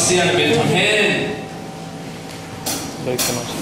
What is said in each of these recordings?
Pasian Benjamin. Baik, terima kasih.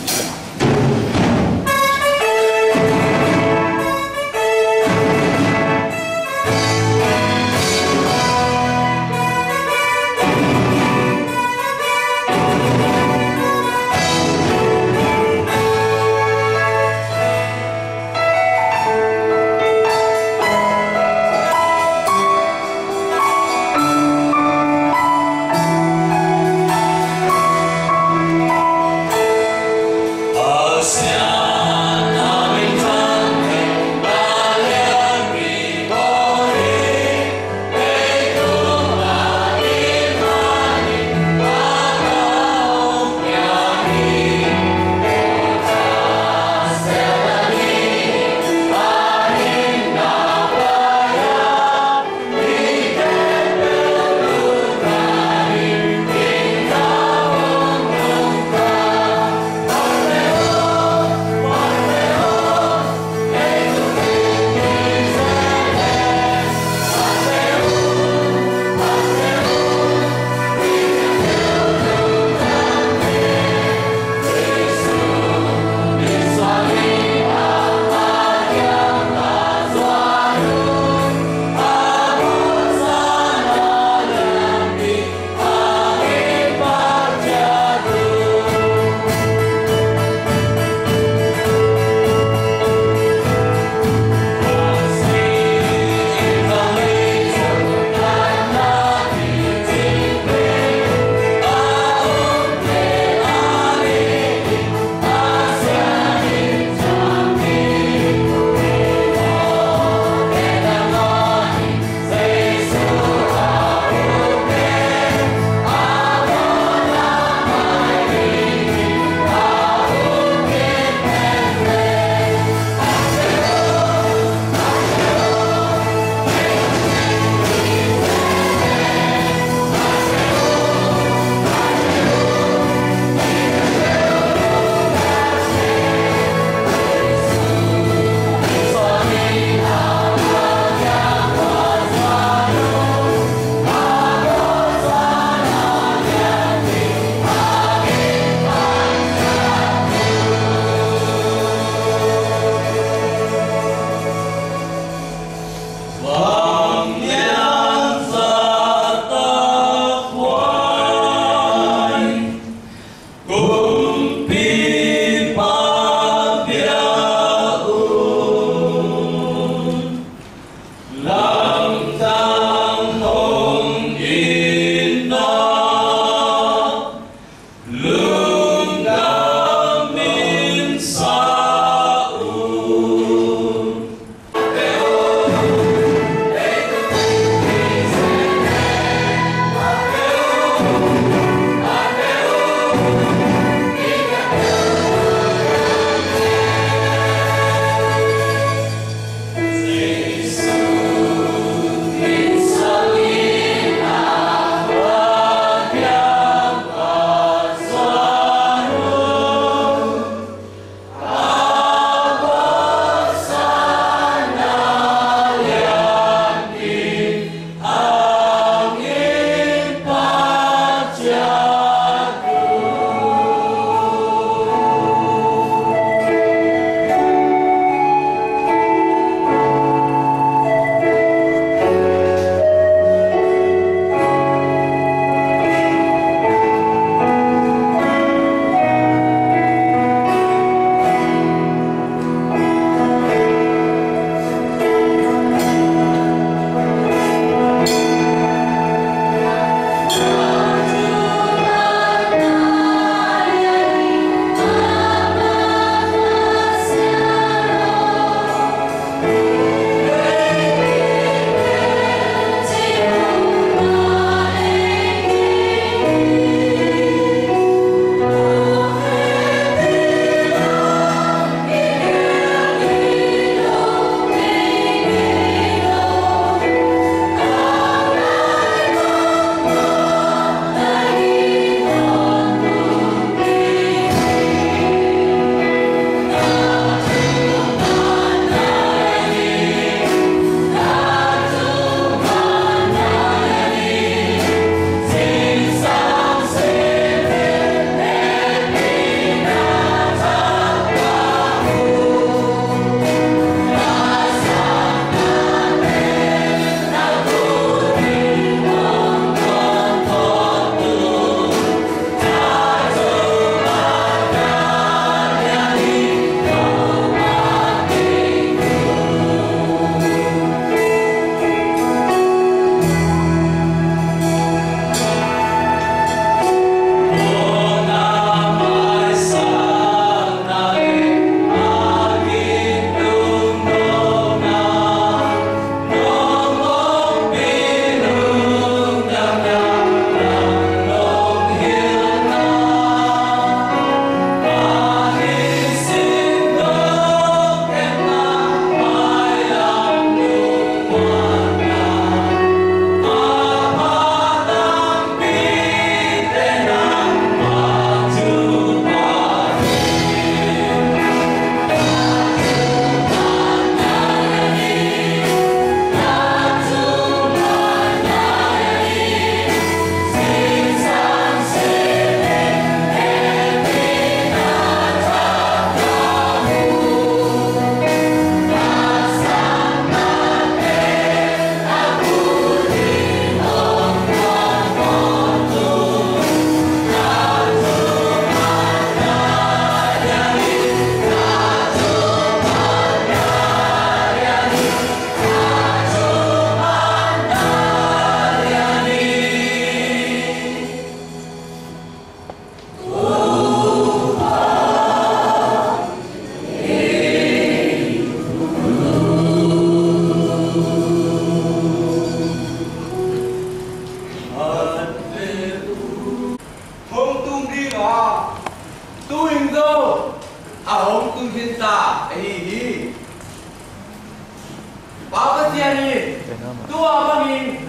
Apa tiani? Tua bangin.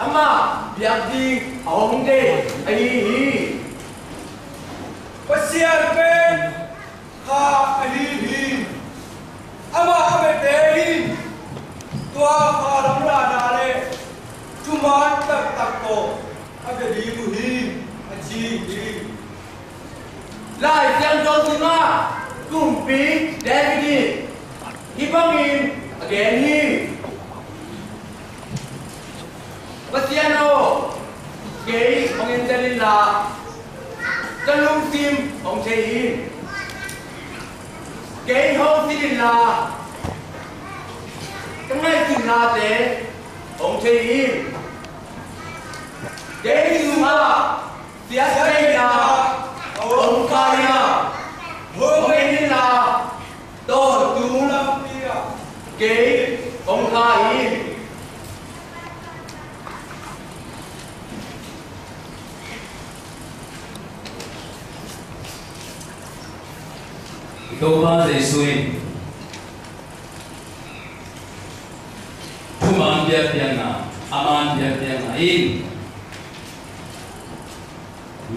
Ama biar di awang deh. Ayi. Pasian pen. Ha ayi. Ama abeteh. Tua karam rana le. Cuma tak ko. Ada di buhi. Aji. Lai yang jauh tengah. Kumpi David. Ibangin. Again he. Pasiano. Gay ông Angelina. Kalung tim ông Chayin. Gay ho Silila. Cái này tim na te ông Chayin. Gay Suma. Tia Sarina. Ông Kaya. Ông Angelina. Tôi tu lắm. Kế ông khai Tô ba dây xuôi thu man biar biar na aman biar na in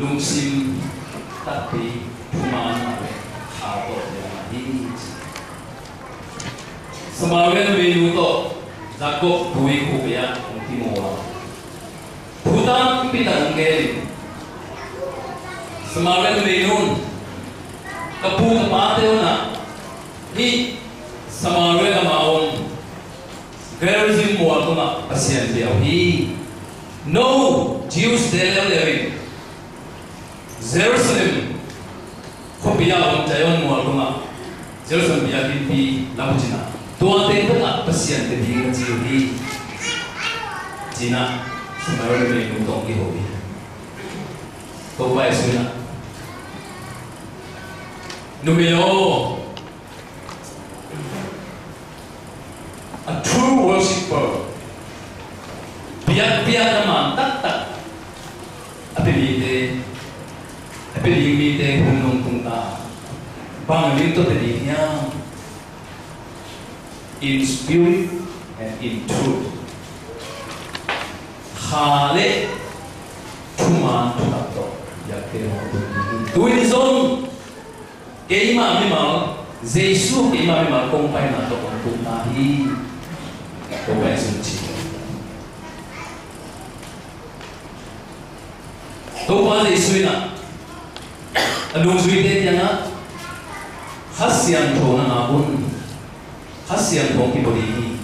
lung sim tapi thu man na apa biar na in Semawen menu to Jacob bui kuya Timoa Bhutan pitang ngel Semawen menu Kapu mateo na Hi Samawen amaon Gerizim mo ako na Pasyan diyaw hi No Jews delaw lewin Jerusalem Kopiya ang tayon mo ako na Jerusalem biyakin pi Labujina Tua tempo nak pasien tadi kecil Cina sebenarnya lebih untung di hobi. Coba esuna. Numero a true worshipper. Biar nama tak. Apa ini hunung tungta. Bangin tu tadinya. In spirit and in truth. Hale cuma tuh yakni tuin zon keima memang Yesus keima memang kompai nato untuk tahi kompai suci. Tuhan Yesus na anu suite yang khasian thona abun Hasian kong kibodi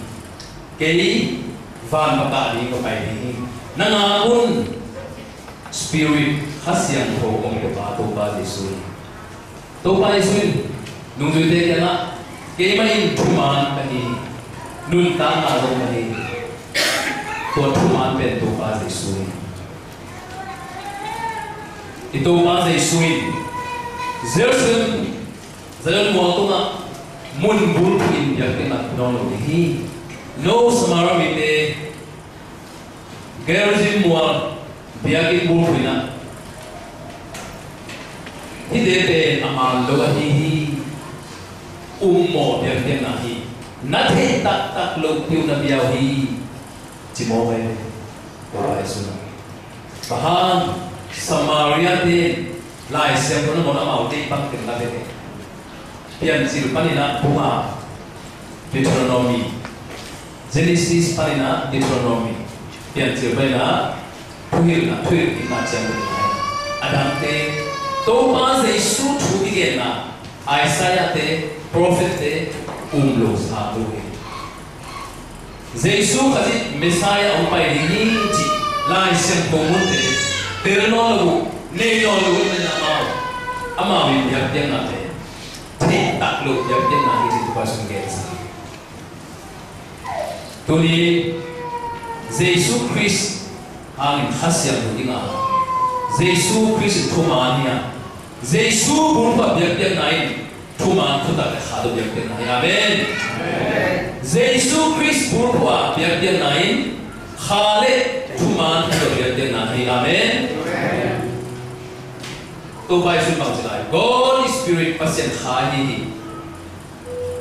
kay van makali ko kay nangaon spirit hasian kong kibato ba Yesus to pa Yesus nung duite kana kay may tuman kani nun tama ro kani to tuman pen to pa Yesus ito pa Yesus Jerusalem zayon mo to na mun bul in yakni nak nono hi no samara mite gerizim muar biakin bul pina hidete amal loga hi ummo biakin nahi nathe tak log tiu na biaw hi chimowe ora esuna bahan Samaria te lai sem no mona mau te pak ken la te Pian sil panina bunga Deuteronomy Genesis panina Deuteronomy Pian sil panina puhil na tuir ina jang Adam te to pa Yesus thu igen na Isaiah te prophet te umlo sa tu Yesus kasi Messiah ang pai ni ji lai sem pomun te terno ne no lu na ama wi yak yang na te tak lu yang dia nak hidup pasung kes. Tuli Yesus Kristus ang khasiat dunia. Yesus Kristus thumania. Yesus berubah biak naik. Thuman tu tak ada biak naik. Amin. Yesus Kristus berubah biak naik. Khale thuman tu biak naik. Amin. Tu baik sumpah selai. God Spirit pasien khai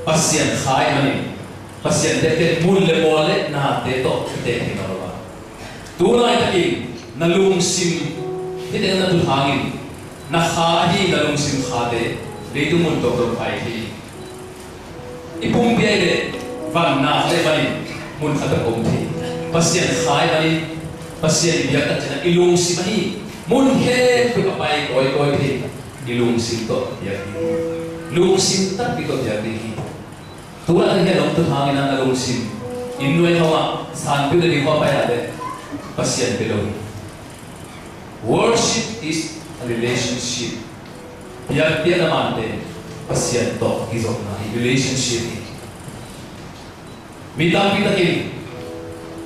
pasien khai mani pasien te mun le mole na te to te ni no ba tu lai ta ki na lung sim te te na tu hangin na kha hi na lung sim kha te le tu mun to to pai hi ipum pi le van na le bani mun kha ta kom thi pasien khai bani pasien dia ta chana ilung sim hi mun he pi pa pai koi koi thi ilung sim to dia hi lung sim ta pi to dia hi tu la he long tu hangin na lung sim in noi hawa san pi de ho pa ya de pasien pe lo worship is a relationship biar dia na man de pasien to izok na relationship mi ta pi ta ki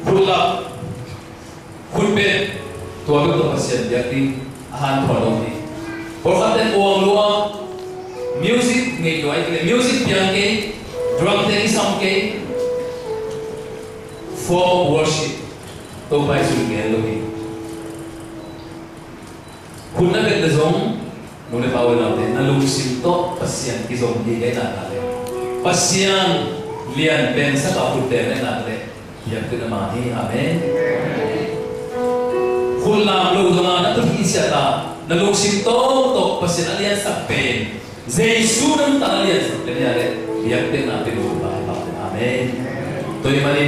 khula khulpe to to pasien dia ti han tholo ni por khaten ong lua music ngai loi ke music piang ke drum te isam ke for worship to bai su ke lo ni khuna be de zong no le pawe na te na lung sim to pasien ki zong ni ke na le pasien lian ben sa ka pu te na le ya ke na ma ni amen khulna lo do na to hi sia ta na lung sim to pasien alian sa pen jesu nam ta alian sa pen ya le ya ke na pe lo ba amen to ni mani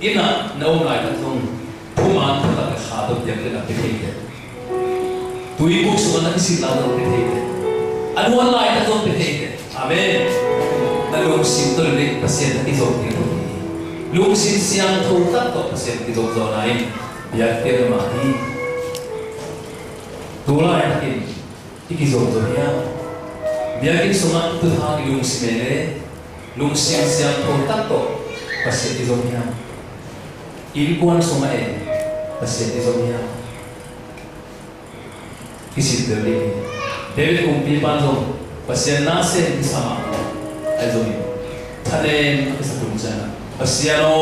ina na o ngai ta zong puman ta ka kha do ya ke na pe ke tui buk so na isi la do pe ke anu lai ta do pe ke amen na lung sim to le pasien ti zo ti lung sim siang tho ta to pasien ti zo zo nai ya ke ma hi tu lai ta ki ki zo zo ya ya ki so na tu ha ki lung sim le lung sim siang tho ta to pasien ti zo ya in kuan so ma e pasien ti zo ya किसी तरह David kumpi panzo pasien nase sama azomi thane kisa kumjana pasiano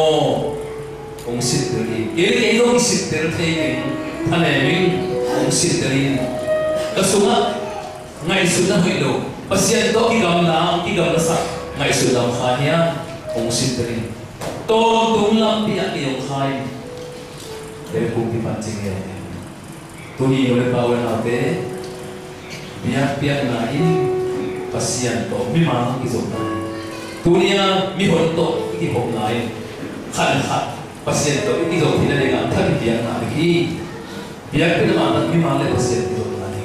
ongsit teri kiri kiro kisit ter thei thane min ongsit teri kasunga ngai suda hoilo pasien to ki gam na sa ngai suda khania ongsit teri to tum lam pi aki ong khai David kumpi panjing tuni oleh power nate biar nai pasien to memang izok nai tunia mi hon to ki hok nai khan pasien to izok thina le gam thak biar na ki biar pe ma memang le pasien izok nai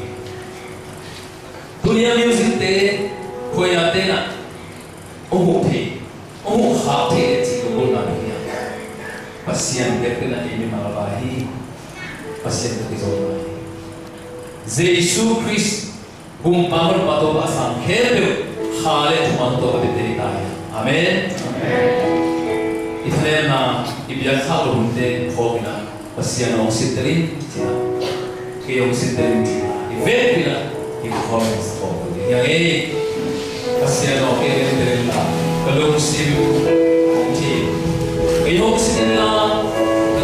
tunia music te khoya te na omo kha te chi ko na ni pasien ke na ni ma ba hi pasien to izok nai Yesu Christ bung pamor pato basam khebe khale thumanto abiteri tai amen ithlena ibya khalo hunte khogina pasiano sitrin china ke yong sitrin ivepila ki khomens khogo ya e pasiano ke renderla kalung sim ti ke yong sitla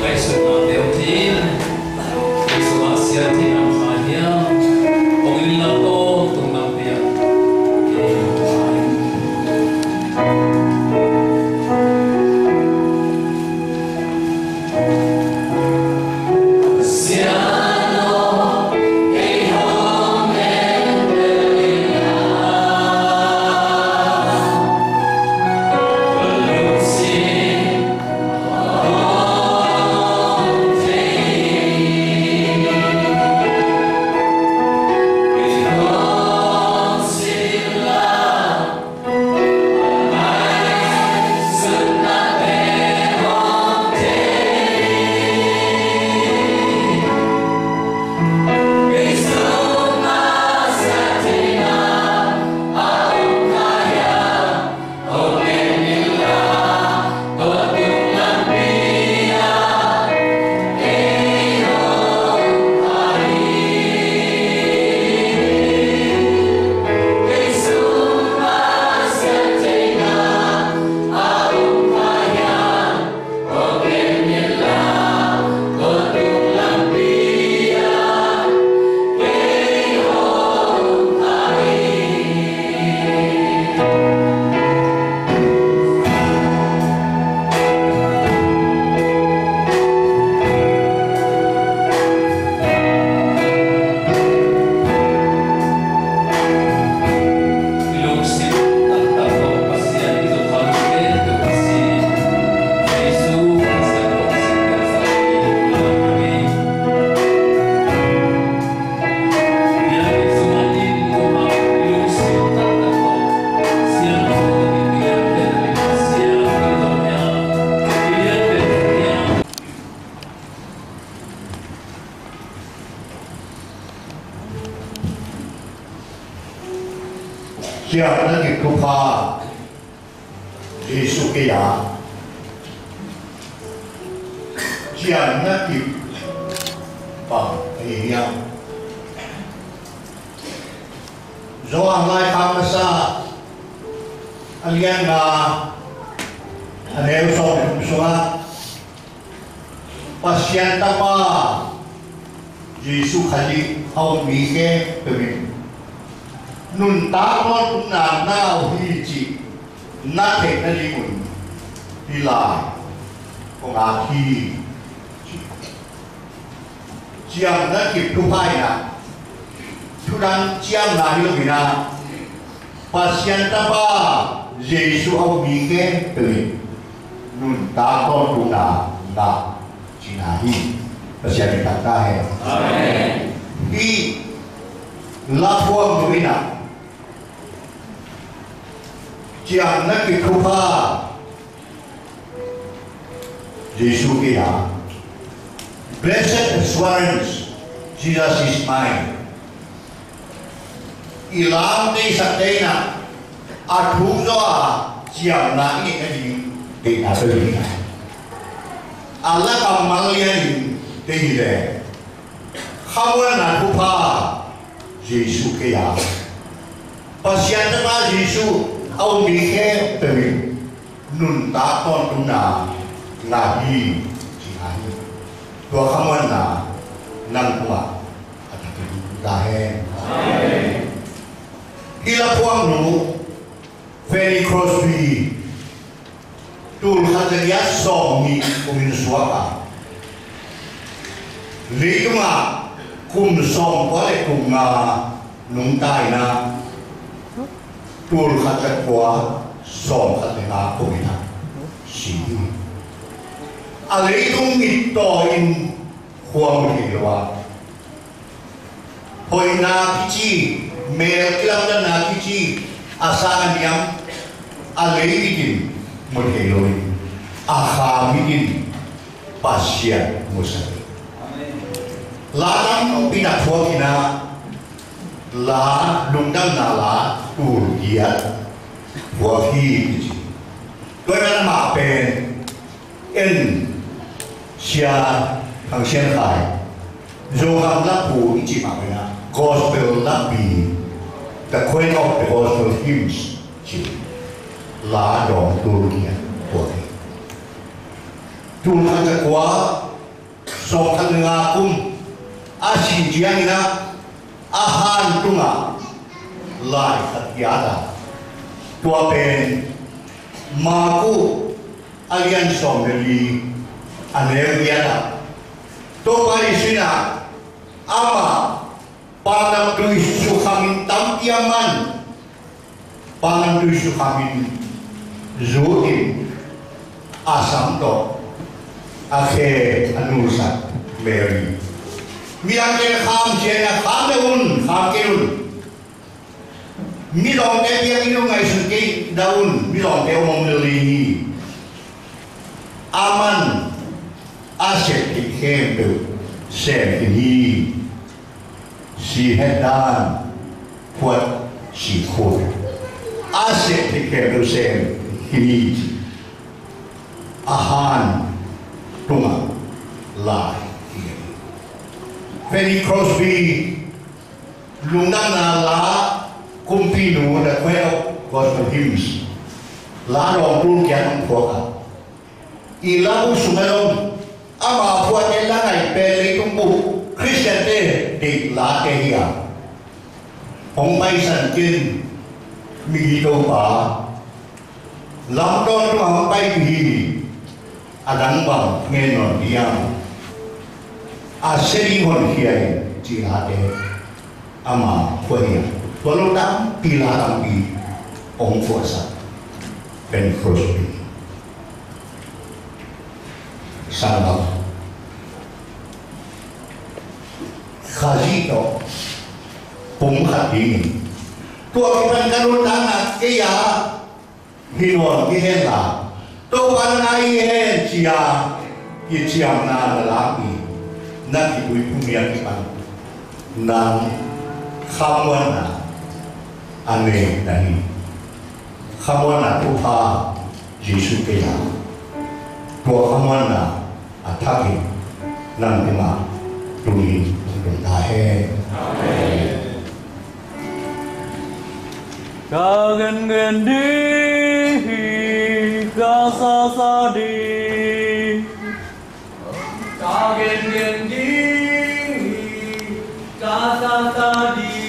kai suna deotin isu asia tin Hallelujah. chia nó kịp thu pha Giêsu kia ya chia nó kịp bằng ý nhau do ang lai khám sa alian na aneo so suha pasien tapa Giêsu khali hau mi ke pemin nun ta con na na hi chi na te na li mun hi la ko a hi chiang na kip tu pai na tu dan chiang na hi lo bina pasien tapa Giêsu hau mi ke pemin nun ta con tu na chi na hi pasien ta ta hai amen hi la thuang tu ina chiang na ki thu pha Giêsu kia blessed assurance Jesus is mine ilam te sakte na a thu zo a chiang na ni ka ji te na so ni Allah ka malian te hi le khawan na thu pha Giêsu kia pasien ta Giêsu ông đi khe từ nun ta con chúng na là gì chỉ hay tua không ăn là năng qua là he khi là quang nụ Fanny Crosby tu khát gia song mi của mình xóa cả lý chúng à cùng song có thể cùng nung tai na tu khát chất quá song khát để na của mình xí à lấy tung nghịch to in khoang thì là hồi na cái chi mẹ cái làm na cái chi à sang anh em à lấy cái gì một cái rồi à khám cái gì pasien một sao lá lắm bị đặt khoang thì na lá lùng đâm na lá tu kia của khi tôi đang mặc bên in xia hàng xuyên khai dù hàng lắp phủ chỉ mặc bên na gospel lắp bì the queen of the gospel hymns chỉ lá đỏ tu kia của khi tu khăn chắc quá song khăn nga cung a xin chiang na a han tunga lai khatyada tua pen ma ku alian som li aneviada to pai sina ama panam tu su khamin tam tiaman panam tu su khamin zuin asam to akhe anusa Mary miang ke kham che na kham de un kham ke un mi long ke piang inu ngai sun ke daun mi long ke omong le li aman aset ki khem de sem ki hi si hedan puat si khot aset ki khem de sem ki hi ahan tunga lai Fanny Crosby lungdang na la kumpinu the queen of gospel hymns la rong rung kian ang phuaka ilau sumelom ama phuate la ngai pe le tung bu Christian de la ke hiya hong bai san kin mi do ba lam don tu hong bai hi adang bang ngen non diam a seri hon hiai chi la de ama phoi walau dam pila tampi ong puasa Fanny Crosby salam khaji to pum khati tua kitan karun dana ke ya hinon ki hen la to pan nai hen chia ki chiam na la ki na ki bui punya ki pan nang khamwan na ane nani khamona tuha Yesu kaya tua khamona athaki nang tema tuli ta he amen ca gần gần đi ca xa xa đi ca gần gần đi ca xa xa đi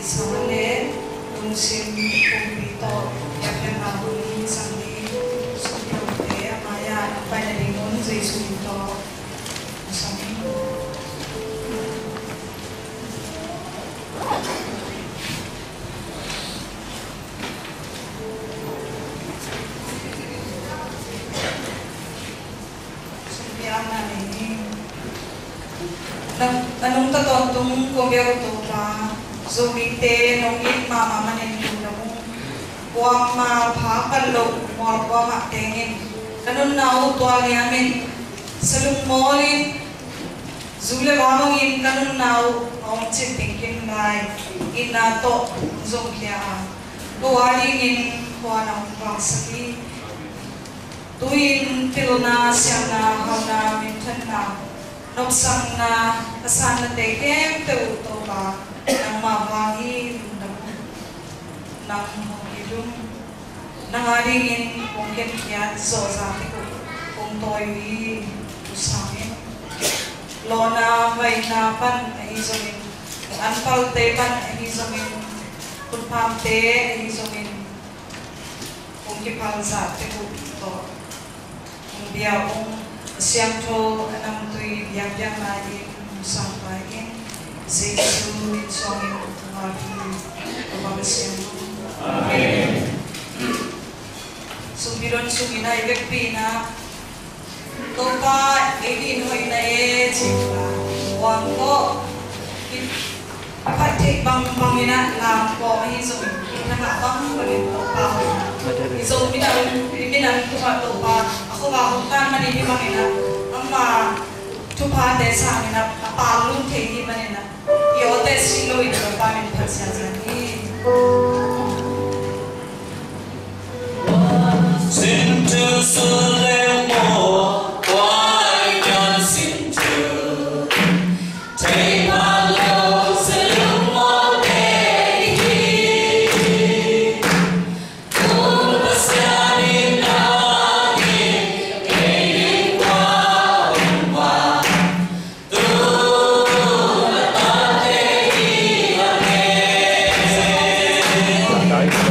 Samale, Unsim, Kumpito, Yakanabuni, Sandi, Sumyote, Amaya, Panaringon, Zaisumito, Sami. Sumpiana ini. Anong tatotong kumbero to pa? Zumite nongit mama manin nung buang ma pakal lo mor buang tengin kanun nau tual yamin selung molin zule bamongin kanun nau om chipping lai inato zongkia bualingin kuana wangsaki tuin pilna siana hana mintanna nopsang na kasana tekem teuto ba nang mawangi nang ilum nangaringin kung kiat so sabi ko kung toy usamin lona may napan ay isomin anpal tepan ay isomin kung pamte ay isomin kung kipal sa ko ito kung biya kung siyang to anang to'y biyang natin sampayin Zesu suami Tuhan Bapak Amin. Sumbiron sumina ibek pina topa edi noi na cipta wangko pati bang bangina lampo hizo na bang bangin topa hizo binan topa ako bahutan manini bangina amma tupa desa mina apalun thei manina yote silo ito pamin pasyasani Sintu sulemo wajan sintu tema lo selemo dehi kumbasani nagi kei wa tu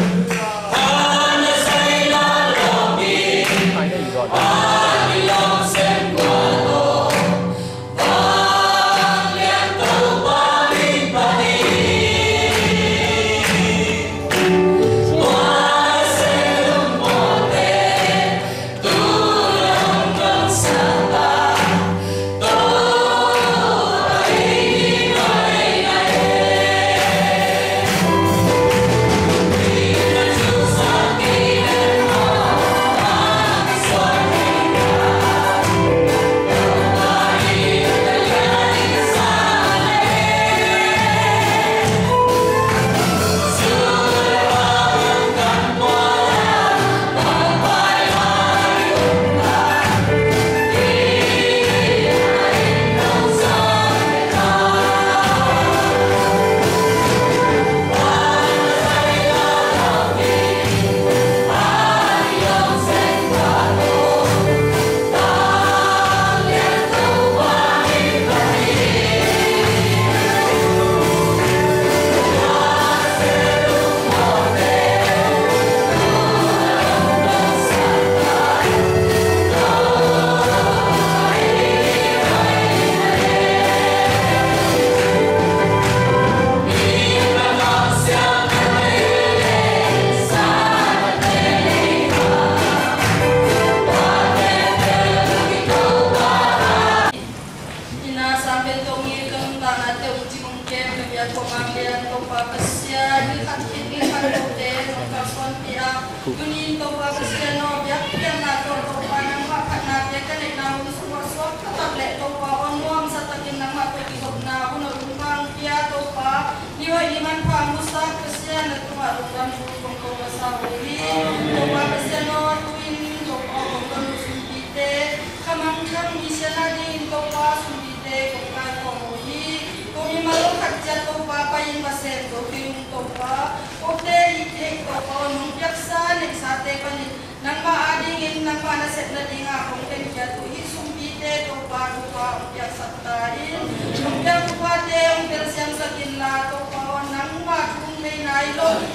nang maadingin nang panaset na dinga kung kanya tuhi sumbite to pa umpyak satain umpyak upate umpyak siyang sa kinla to pa nang matung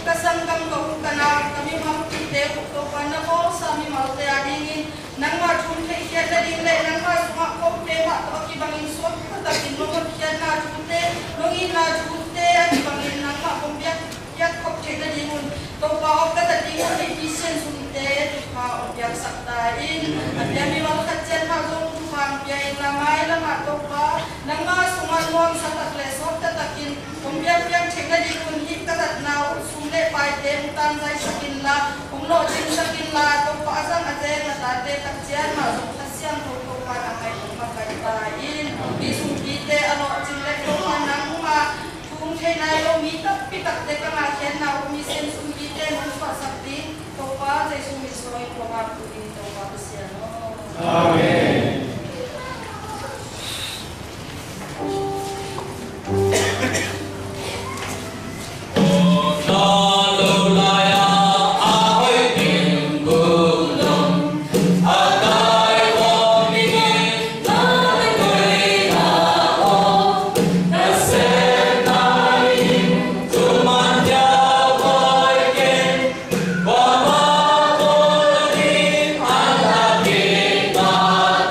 kasangkang kana kami mapite ko pana ko sa mi malte adingin nang ma chunte kya na ding le nang ma suma ko te ma to ki bangin so ta kin no kya na chunte no in na chunte ki bangin nang ma ko biak yak ko te na dingun to pa o ka ta dingun efficient sunte pa o biak sakta in ya mi ma ka chen ma zo tu pang ya in la mai la ma to pa nang ma suma nuang sa ta le so ta kin ko biak biak te na dingun hi ka ta na sumle pai te tan dai sakin la ong lo ching sakin la to pa sang a te na ta te tak chian ma zo ta siam to pa na kai ma kai ta in bi sum ki te alo ching le to ma nang ma tung the nai lo mi tak pi tak te ka ma khen na mi sen sum ki te no pa sak ti to pa te sum mi so i ko ma ku ni to pa sia no Amen. Hãy subscribe cho kênh Ghiền Mì Gõ để không bỏ lỡ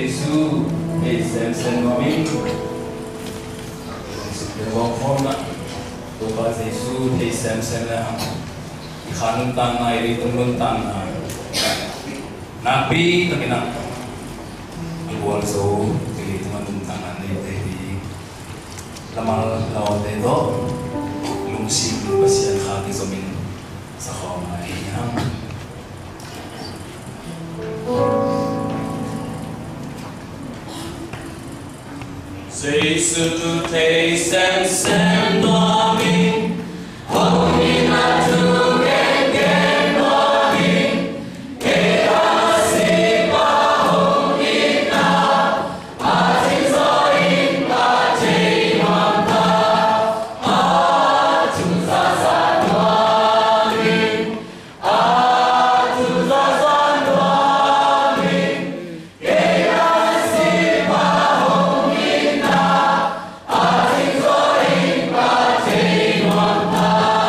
Giêsu để xem mà mình sự vong phong đó tôi có Giêsu để xem là khả năng tăng này đi tung luôn tăng nabi tapi nak buang so jadi teman tangan ni tapi lama lawan itu lungsi pasien khaki zomin sahama yang Giêsu thấy xem đó mình không đi nào tu gen đó mình kể ra gì mà không đi nào à chỉ do in ta chỉ mong ta à chúng ta san hoa mình à chúng ta san hoa mình kể ra gì mà không đi nào à chỉ do in ta chỉ mong ta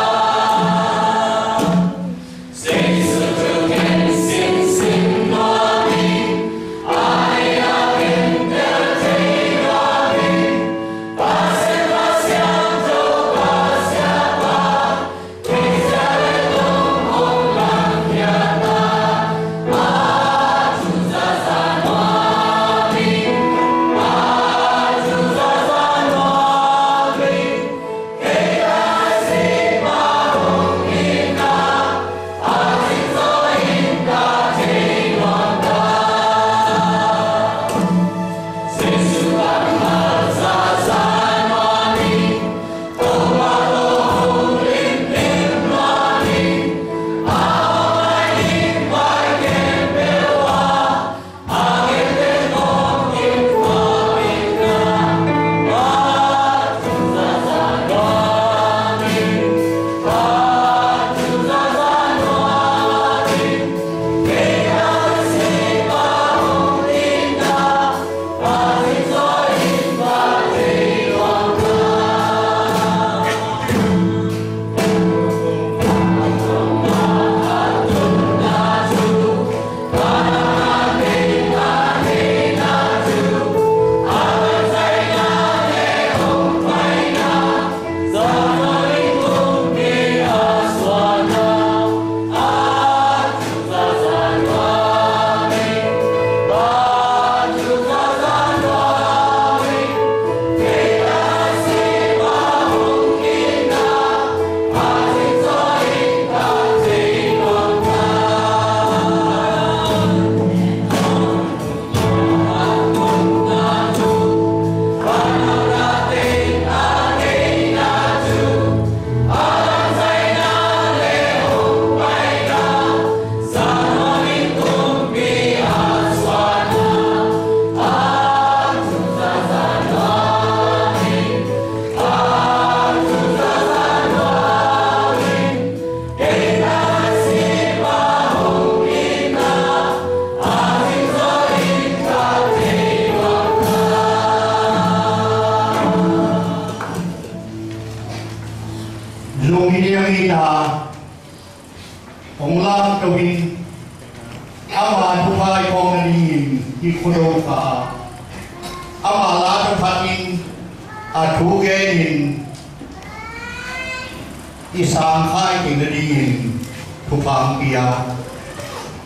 isang khai kinadiin tupang piya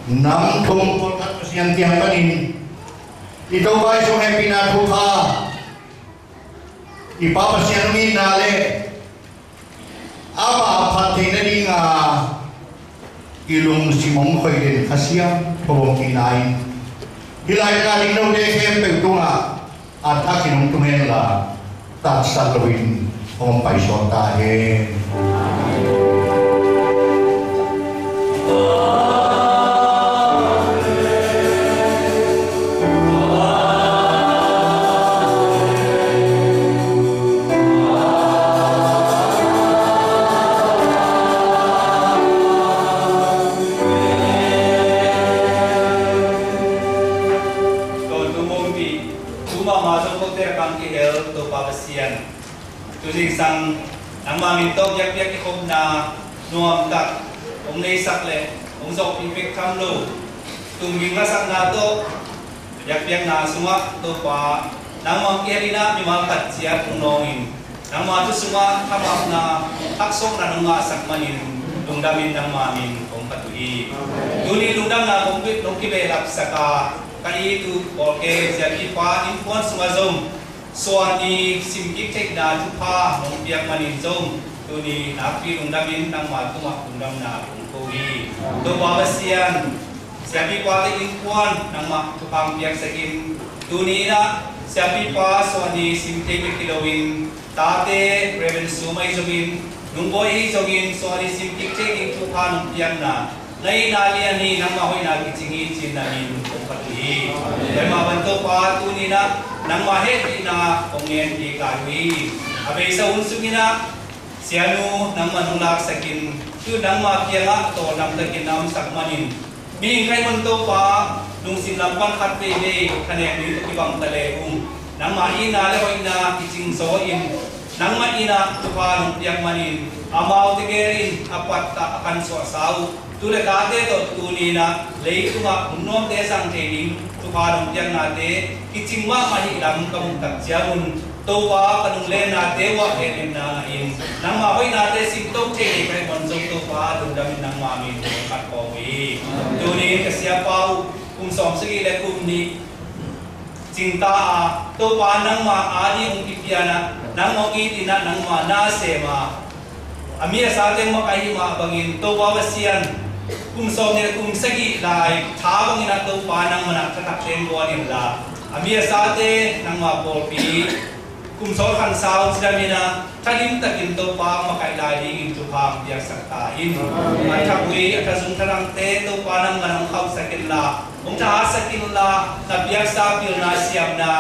nang tungkol at siyang tiyang kanin ito ba isang pinatuka ipapasiyang minale ama pati na di nga ilong simong ko'y din kasiyang pabong kinain hilay na linaw de kempe tunga at akinong tumela tak sa gawin kung paisotahin. Sang ang mamintog yak ikom na nuam tak om nei sakle om zok infek kamlo tungging masak nato yak piang na sunga to pa nang ma keri na mi ma kat sia nongin nang ma tu sunga kama na taksok na nang ma sakmanin lungdamin nang mamin kong patui tuni lungdam na komplit nong kibelap saka kai tu oke sia pa infon sunga zom soani simkik tek na tu pa nong piak manin zom tuni napi lungdamin nang ma tu ma lungdam na koi to babasian siapi pa infon nang ma tu pang piak sakin tuni na siapi pa soani simkik kilowin tate reven sumai zomin nungboy zogin soani simkik tek tu pa nong piak na nai nalian ni nang ma hoi na kichingi chinamin kong patui dai ma banto pa tuni na nang mahet na kongen di kawi abe sa unsugina sianu nang manulak sakin tu nang ma pianga to nang takin nam sakmanin mi kai manto pa nung sinlampang khatpe be khane ni to kibang tale nang ma ina le hoina kiching so in nang ma ina tu pa nung piang manin amau tigerin apat ta akan so sau tu le kate to tuni na lei tu ma unnom te sang theining tu pa nung piang na te kiching ma mani lam kam tak chiamun to wa kanung le na te wa hen na in nang ma hoi na te sim to the kai mon jong to pa dum dam nang ma min kat ko wi tu ni ka sia pau kum som sigi le kum ni cinta to pa nang ma adi ung kipiana nang mo iti na nang ma na se ma amia sa te mo kai ma bangin to wa wasian kum som ne kum sagi lai tha bangin na to pa nang mana khatak ten bo ni la amia sa te nang ma pol pi kum so khan sao sidamina thalim takin to pa makai lai ding in tu pa biak sakta in mai thapui athasung tharang te to pa nang manang khau sakin la ong tha sakin la na biak sa pil na siam na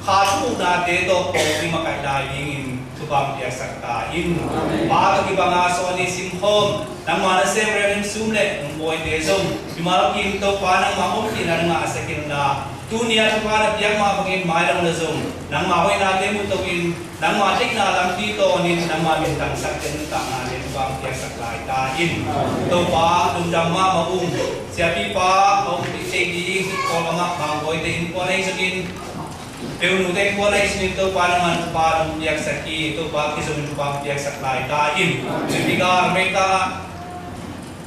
kha thu na te to ko pi makai lai ding in tu pa biak sakta in pa ki banga so ni sim khom nang mana se rem sum le ong boy te som bimal kim to pa nang ma om ti na nga sakin la dunia tu pa na biak ma bangin mai lang na som nang ma hoi na te mu to in nang ma tik na lang ti to nin nang ma min tang sak ten ta na le bang biak sak lai ta in to pa dum dam ma ma sia pi pa ong ti se di ko ma bang boy te in ko nei sakin peu nu te ko nei sin to pa man pa dum biak saki to pa ki som tu pa biak sak lai ta in tiga mereka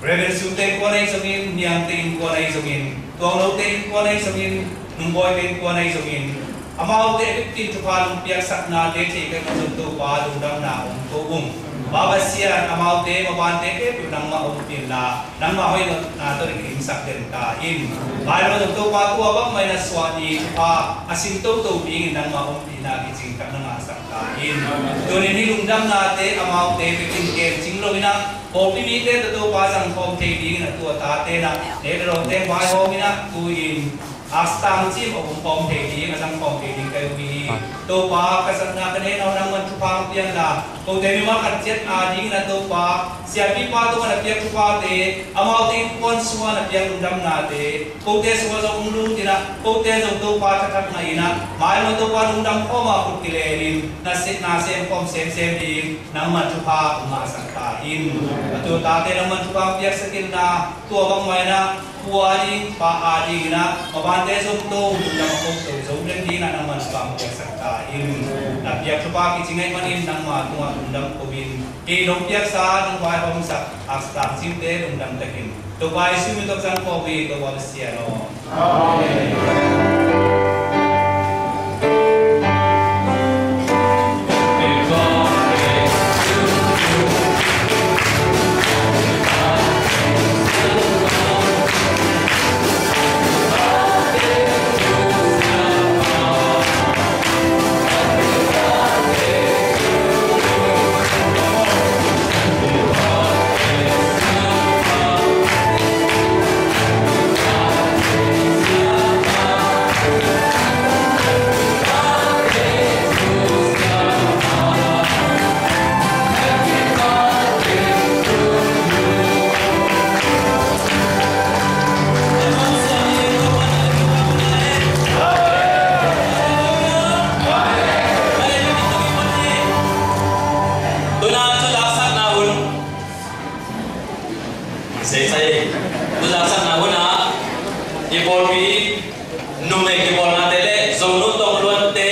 reven su te ko nei sakin niang te in ko nei sakin to no te in ko nei sakin nung boy ten ko nei sakin amau te tin tu pa dum biak sak na te te ka ma to pa dum dam na to babasia amau te maban te ke nang ma tin la nang ma hoi na to ring sak den ta in bai lo to pa tu abang mai na swani pa asin to bing nang ma tin na ki jing ka na sak ta in to ni lung dam na te amau te pe tin ke jing lo ina o pi mi te to pa sang khom te ding na tu ta te na ne ro te bai ho mi na tu in astang chi mo khom te ding na sang khom te ding kai wi to pa ka sak na ka ne no nang man chu pa pian la ko te mi ma kat chet a ding na to pa sia pi pa to na piak pa te amau te kon suwa na piak dam na te ko te suwa zo ung lu ti na ko te zo to pa ta thak na ina mai mo to pa lung dam kho ma put ki le rin na sem kom sem ding nang man chu pa ma sak ta in to ta te nang man chu pa piak sakin na to bang mai na puari pa a ding na maban te zo to dam ko to zo len ding na nang man chu pa piak sak ta in na piak chu pa ki chingai manin nang ma tu dam ko bin ki dong piak sa nang wai hom sak asta sim te dong dam takin to wai su mi to sang ko wi to wa sia no amen nume ki bol na tele zonun tong luan te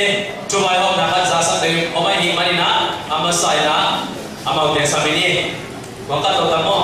chumai hom na kan sa te omai hi mani na ama sai na ama te samini waka to tamo